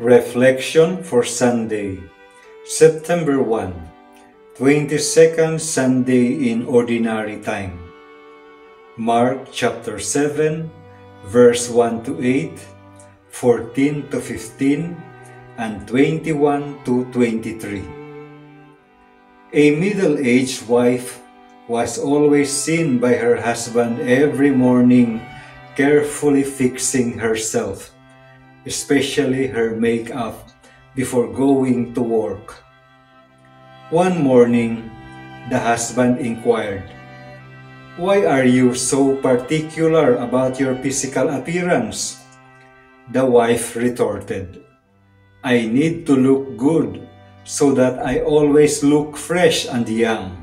Reflection for Sunday, September 1, 22nd Sunday in Ordinary Time. Mark chapter 7, verse 1 to 8, 14 to 15, and 21 to 23. A middle-aged wife was always seen by her husband every morning carefully fixing herself, especially her makeup, before going to work. One morning, the husband inquired, "Why are you so particular about your physical appearance?" The wife retorted, "I need to look good so that I always look fresh and young."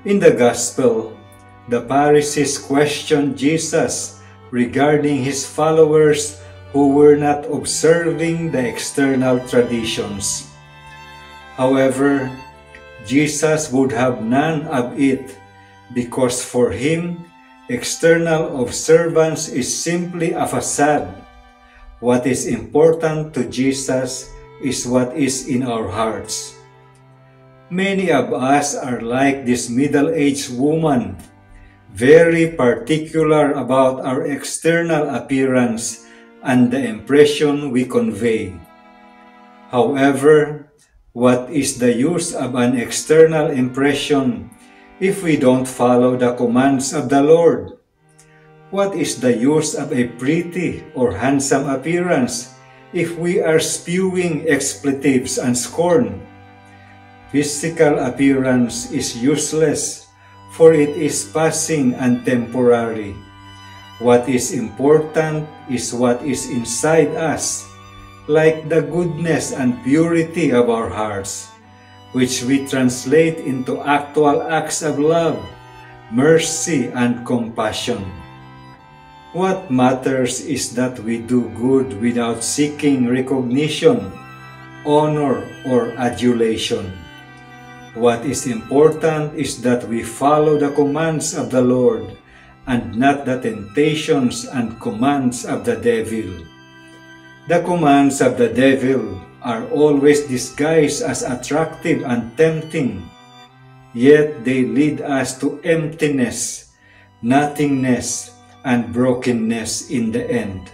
In the Gospel, the Pharisees questioned Jesus regarding his followers who were not observing the external traditions. However, Jesus would have none of it because for him, external observance is simply a facade. What is important to Jesus is what is in our hearts. Many of us are like this middle-aged woman, very particular about our external appearance and the impression we convey. However, what is the use of an external impression if we don't follow the commands of the Lord? What is the use of a pretty or handsome appearance if we are spewing expletives and scorn? Physical appearance is useless, for it is passing and temporary. What is important is what is inside us, like the goodness and purity of our hearts, which we translate into actual acts of love, mercy, and compassion. What matters is that we do good without seeking recognition, honor, or adulation. What is important is that we follow the commands of the Lord and not the temptations and commands of the devil. The commands of the devil are always disguised as attractive and tempting, yet they lead us to emptiness, nothingness, and brokenness in the end.